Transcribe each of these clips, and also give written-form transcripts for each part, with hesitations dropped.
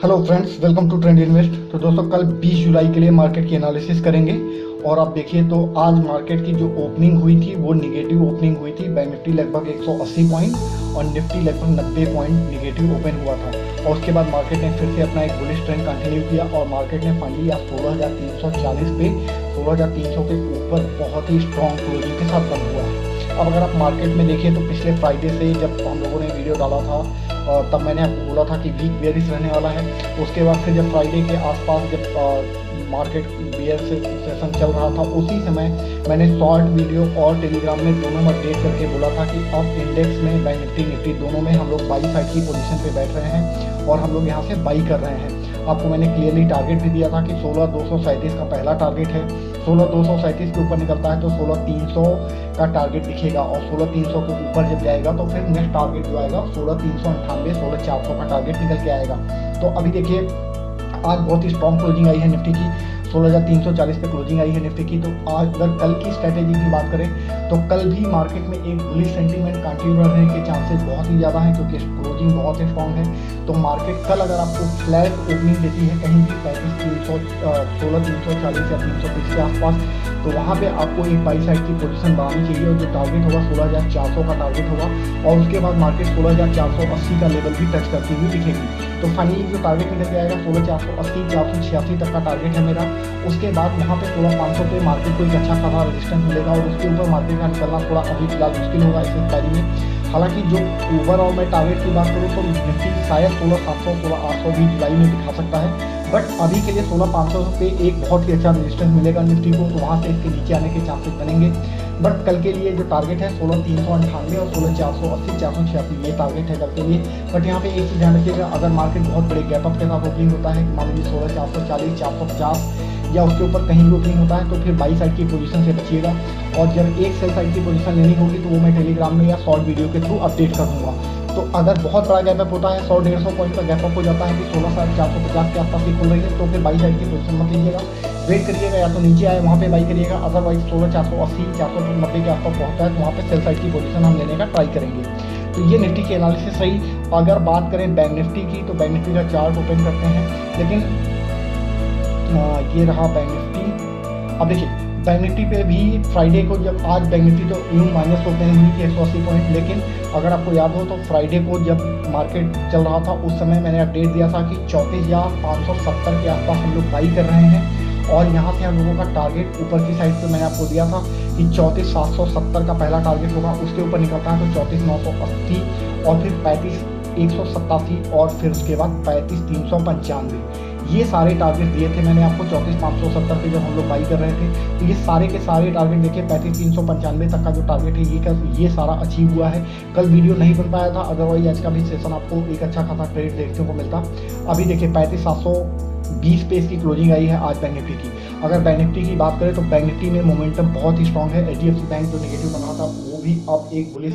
Hello friends, welcome to trend invest. तो दोस्तों, कल 20 जुलाई के लिए मार्केट की एनालिसिस करेंगे। और आप देखिए तो आज मार्केट की जो ओपनिंग हुई थी वो निगेटिव ओपनिंग हुई थी। बैंक निफ्टी लगभग 180 पॉइंट और निफ्टी लगभग 90 पॉइंट निगेटिव ओपन हुआ था। और उसके बाद मार्केट ने फिर से अपना एक बुलिश ट्रेंड कंटिन्यू किया और मार्केट ने फाइनली आज 16,340 पे 16,300 के ऊपर बहुत ही स्ट्रॉन्ग क्लोजिंग के साथ बंद हुआ है। अब अगर आप मार्केट में देखिए तो पिछले फ्राइडे से जब हम लोगों ने वीडियो डाला था तब मैंने आपको बोला था कि वीक बेयरिश रहने वाला है। उसके बाद फिर जब फ्राइडे के आसपास जब मार्केट बेयर से सेशन चल रहा था, उसी समय मैंने शॉर्ट वीडियो और टेलीग्राम में दोनों में अपडेट करके बोला था कि अब इंडेक्स में बैंक निफ्टी दोनों में हम लोग बाई साइड की पोजीशन पे बैठ रहे हैं और हम लोग यहाँ से बाई कर रहे हैं। आपको मैंने क्लियरली टारगेट भी दिया था कि 16,237 का पहला टारगेट है। 16,237 के ऊपर निकलता है तो 16,300 का टारगेट दिखेगा और 16,300 के ऊपर जब जाएगा तो फिर नेक्स्ट टारगेट जो आएगा 16,398 16,400 का टारगेट निकल के आएगा। तो अभी देखिए आज बहुत ही स्ट्रॉन्ग क्लोजिंग आई है निफ्टी की, 16,340 पे क्लोजिंग आई है निफ्टी की। तो आज अगर कल की स्ट्रैटेजी की बात करें तो कल भी मार्केट में एक बुलिश सेंटीमेंट कंटिन्यू रहने के चांसेस बहुत ही ज़्यादा हैं क्योंकि क्लोजिंग बहुत ही स्ट्रॉन्ग है। तो मार्केट कल अगर आपको फ्लैट ओपनिंग देती है कहीं भी 16,340 या 320 के आसपास, तो वहाँ पे आपको एक बाई साइड की पोजीशन बनानी चाहिए और जो टारगेट होगा 16,400 का टारगेट होगा और उसके बाद मार्केट 16,480 का लेवल भी टच करती हुई दिखेगी। तो फाइनली जो टारगेट निकल के आएगा 16,480 486 तक का टारगेट है मेरा। उसके बाद वहाँ पे 16,500 पे मार्केट को एक अच्छा खासा रेजिस्टेंस मिलेगा और उसके ऊपर मार्केट का निकलना थोड़ा अभी फिलहाल मुश्किल होगा इस एक्सपायरी में। हालांकि जो ओवरऑल मैं टारगेट की बात करूँ तो निफ्टी शायद 16,700 16,800 भी जुलाई में दिखा सकता है, बट अभी के लिए 16,500 पे एक बहुत ही अच्छा रेजिस्टेंस मिलेगा निफ्टी को, तो वहाँ से इसके नीचे आने के चांसेस बनेंगे। बट कल के लिए जो टारगेट है 16,398 और 16,480 486 ये टारगेट है कल के लिए। बट यहाँ पे एक चीज़ ध्यान रखिएगा, अगर मार्केट बहुत बड़े गैपअप के साथ ओपनिंग होता है, मान लीजिए 16,440 450 या उसके ऊपर कहीं भी ओपनिंग होता है, तो फिर बाई साइड की पोजीशन से बचिएगा। और जब एक सेल साइड की पोजीशन लेनी होगी तो वो मैं टेलीग्राम में या शॉर्ट वीडियो के थ्रू अपडेट कर दूँगा। तो अगर बहुत बड़ा गैपअप होता है 100-150 पॉइंट का गैपअप हो जाता है कि 16,450 के आसपास ही खुल रही है, तो फिर बाई साइड की पोजीशन मत लीजिएगा, वेट करिएगा, या तो नीचे आए वहाँ पे बाई करिएगा। अदरवाइज 16,480 490 के आसपास पहुँचता है तो वहाँ पे सेल साइड की पोजीशन हम लेने का ट्राई करेंगे। तो ये निफ्टी की एनालिसिस रही। अगर बात करें बैंक निफ्टी की तो बैंक निफ्टी का चार्ट ओपन करते हैं, लेकिन ये रहा बैंक निफ्टी। अब देखिए बैंक निफ्टी पे भी फ्राइडे को जब आज बैंक निफ्टी तो यूँ माइनस ओपन हुई थी 180 पॉइंट, लेकिन अगर आपको याद हो तो फ्राइडे को जब मार्केट चल रहा था उस समय मैंने अपडेट दिया था कि 34,570 के आसपास हम लोग बाई कर रहे हैं और यहाँ से हम लोगों का टारगेट ऊपर की साइड पे मैंने आपको दिया था कि 34,770 का पहला टारगेट होगा। उसके ऊपर निकलता है तो 34,980 और फिर 35,187 और फिर उसके बाद 35,395 ये सारे टारगेट दिए थे मैंने आपको 34,570 पे जब हम लोग बाई कर रहे थे। तो ये सारे के सारे टारगेट देखिए 35,395 तक का जो टारगेट है ये सारा अचीव हुआ है। कल वीडियो नहीं बन पाया था, अदरवाइज आज का भी सेशन आपको एक अच्छा खासा ट्रेड देखने को मिलता। अभी देखिए 35,720 पे इसकी क्लोजिंग आई है आज बैंक निफ्टी की। अगर बैंक निफ्टी की बात करें तो बैंक निफ्टी में मोमेंटम बहुत ही स्ट्रॉन्ग है। HDFC बैंक जो नेगेटिव बन रहा था वो भी अब एक बुलिश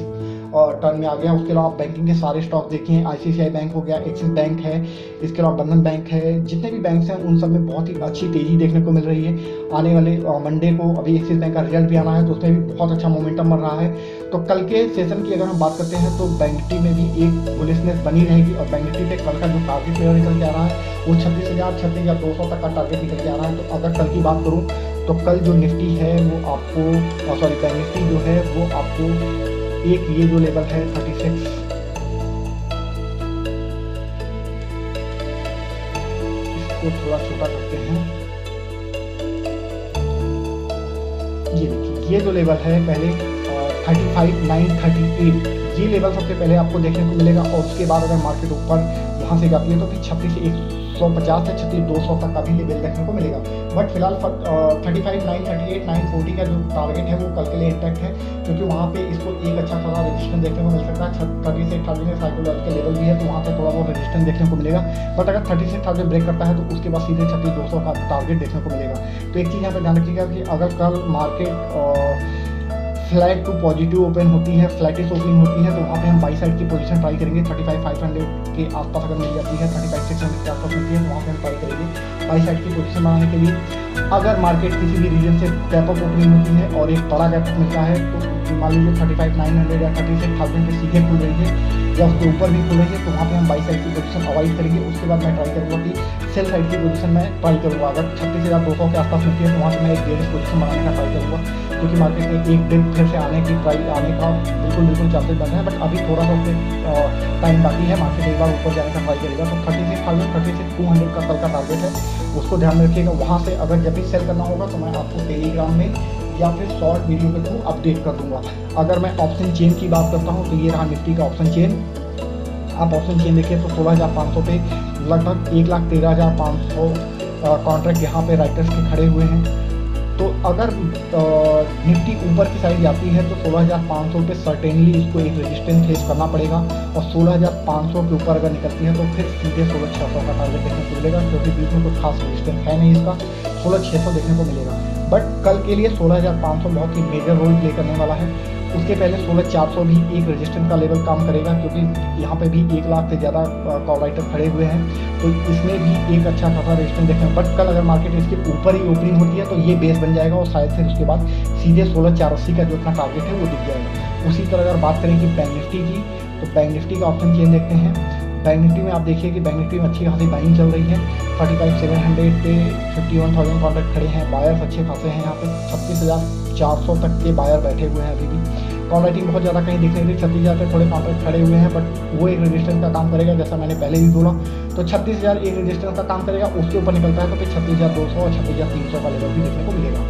टर्न में आ गया। उसके अलावा बैंकिंग के सारे स्टॉक देखिए, ICICI बैंक हो गया, एक्सिस बैंक है, इसके अलावा बंधन बैंक है, जितने भी बैंक्स हैं उन सब में बहुत ही अच्छी तेज़ी देखने को मिल रही है। आने वाले मंडे को अभी एक्सिस बैंक का रिजल्ट भी आना है तो उसमें भी बहुत अच्छा मोमेंटम बन रहा है। तो कल के सेशन की अगर हम बात करते हैं तो बैंक निफ्टी में भी एक बुलिशनेस बनी रहेगी और बैंक निफ्टी पे कल का जो टारगेट मेरा निकल के आ रहा है वो 36,200 तक का टारगेट निकल के आ रहा है। तो अगर कल की बात करूँ तो कल जो निफ्टी है वो आपको बैंक निफ्टी जो है वो आपको एक ये जो लेवल है 36, इसको थोड़ा छोटा करते हैं। ये देखिए ये जो लेवल है पहले 35,938 ये लेवल सबसे पहले आपको देखने को मिलेगा और उसके बाद अगर मार्केट ऊपर वहाँ से जाती है तो फिर 36,150 से 36,200 तक का भी लेवल देखने को मिलेगा। बट फिलहाल 35,938 940 का जो टारगेट है वो कल के लिए इंटैक्ट है क्योंकि वहाँ पे इसको एक अच्छा खासा रेजिस्टेंस देखने को मिल सकता है। 36,000 साइकोलॉजिकल लेवल भी है तो वहाँ पे थोड़ा बहुत रेजिस्टेंस देखने को मिलेगा। बट अगर 36,000 ब्रेक करता है तो उसके बाद सीधे 36,200 का टारगेट देखने को मिलेगा। तो एक चीज़ यहाँ पे ध्यान रखिएगा कि अगर कल market flat to positive open होती है, फ्लैटिश ओपनिंग होती है, तो वहाँ पे हम बाई साइड की पोजीशन ट्राई करेंगे। 35,500 के आसपास अगर मिल जाती है, 35,600 के आसपास मिलती है तो वहाँ पे हम ट्राई करेंगे बाई साइड की पोजीशन बनाने के लिए। अगर मार्केट किसी भी रीजन से गैप अप ओपनिंग होती है और एक बड़ा गैप अप मिलता है तो मान लीजिए 35,900 या 36,000 पे सीधे खुल रही है या उसके ऊपर भी खुल रही है, तो वहाँ पे हम बाई साइड की पोजीशन अवॉइड करेंगे। उसके बाद मैं ट्राई करूँगा कि सेल साइड की पोजीशन में ट्राई करूँगा। अगर 36,200 के आसपास मिलती है तो वहाँ से मैं एक बेयरिश पोजीशन बनाने का ट्राई करूँगा, क्योंकि मार्केट में एक दिन फिर से आने का बिल्कुल चांसेस बन रहे हैं। बट अभी थोड़ा सा उससे टाइम बाकी है, मार्केट एक बार ऊपर जाने का ट्राई करेगा। तो 36,000 36,200 का कल का टारगेट है, उसको ध्यान में रखिएगा। वहाँ से अगर जब भी सेल करना होगा तो मैं आपको टेलीग्राम में या फिर शॉर्ट वीडियो के थ्रू अपडेट कर दूंगा। अगर मैं ऑप्शन चेन की बात करता हूँ तो ये रहा निफ्टी का ऑप्शन चेन। आप ऑप्शन चेन देखिए तो 16,500 पे लगभग 1,13,500 कॉन्ट्रैक्ट यहाँ पे राइटर्स के खड़े हुए हैं। तो अगर निफ्टी ऊपर की साइड जाती है तो 16,500 पे सर्टेनली इसको एक रेजिस्टेंस फेस करना पड़ेगा, और 16,500 के ऊपर अगर निकलती है तो फिर सीधे 16,600 का टारगेट देखने को मिलेगा, क्योंकि बीच में कुछ खास रेजिस्टेंस है नहीं इसका। 16,600 देखने को मिलेगा, बट कल के लिए 16,500 बहुत ही मेजर रोल प्ले करने वाला है। उसके पहले 16,400 भी एक रेजिस्टेंस का लेवल काम करेगा, क्योंकि यहाँ पे भी 1 लाख से ज़्यादा कॉल राइटर खड़े हुए हैं, तो इसमें भी एक अच्छा खासा रेजिस्टेंस देखें। बट कल अगर मार्केट इसके ऊपर ही ओपनिंग होती है तो ये बेस बन जाएगा, और शायद फिर उसके बाद सीधे 16,480 का जो अपना टारगेट है वो दिख जाएगा। उसी तरह अगर बात करें कि बैंक निफ्टी की, तो बैंक निफ्टी का ऑप्शन चेन देखते हैं। बैंक निफ्टी में आप देखिए कि बैंक निफ्टी में अच्छी खासी बाइंग चल रही है। 35,700 पे 51,000 कॉन्ट्रैक्ट खड़े हैं, बायर्स अच्छे खासे हैं यहाँ पे। 36,400 तक के बायर बैठे हुए हैं। अभी भी कॉल राइटिंग बहुत ज़्यादा कहीं दिख नहीं रही। 36,000 पे थोड़े कॉन्ट्रैक्ट खड़े हुए हैं, बट वो एक रेजिस्टेंस का काम करेगा, जैसा मैंने पहले भी बोला। तो 36,000 एक रेजिस्टेंस का काम करेगा, उसके ऊपर निकलता है तो फिर 36,200 और 36,300 का लेवल भी देखने को मिलेगा।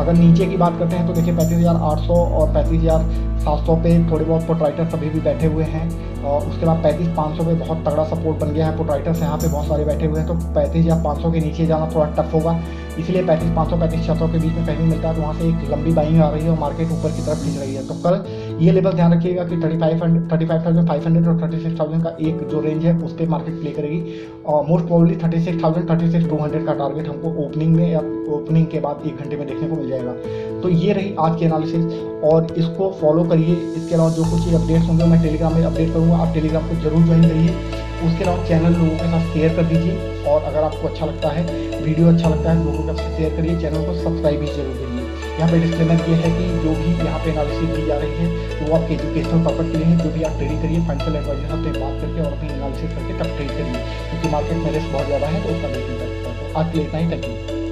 अगर नीचे की बात करते हैं तो देखिए 35,800 और 35,700 पे थोड़े बहुत पुट राइटर्स अभी भी बैठे हुए हैं, और उसके बाद 35,500 पे बहुत तगड़ा सपोर्ट बन गया है। पुट राइटर्स यहाँ पे बहुत सारे बैठे हुए हैं, तो 35,500 के नीचे जाना थोड़ा टफ होगा, इसलिए 35,500 35,600 के बीच में कहीं मिलता है तो वहाँ से एक लंबी बाइंग आ रही है और मार्केट ऊपर की तरफ खींच रही है। तो कल ये लेवल ध्यान रखिएगा कि 35,500 और 36,000 का एक जो रेंज है उस पर मार्केट प्ले करेगी, और मोस्ट प्रोबेबली 36,000 36,200 का टारगेट हमको ओपनिंग में या ओपनिंग के बाद 1 घंटे में देखने को मिल जाएगा। तो ये रही आज की एनालिसिस, और इसको फॉलो करिए। इसके अलावा जो कुछ अपडेट्स होंगे मैं टेलीग्राम में अपडेट करूँगा, आप टेलीग्राम को जरूर ज्वाइन करिए। उसके अलावा चैनल लोगों के साथ शेयर कर दीजिए, और अगर आपको अच्छा लगता है, वीडियो अच्छा लगता है, लोगों के साथ शेयर करिए, चैनल को सब्सक्राइब भी जरूर करिए। यहाँ पे डिस्क्लेमर ये है कि जो भी यहाँ पे एनालिसिस दी जा रही है वो आपके एजुकेशनल पर्पज के लिए है। जो भी आप ट्रेडिंग करिए फाइनेंशियल एडवाइजर से बात करके और अपनी एनालिसिस करके तब ट्रेड करिए, क्योंकि मार्केट में रिस्क बहुत ज़्यादा है तो उसका देखिए। तो आज के लिए इतना ही, थैंक यू।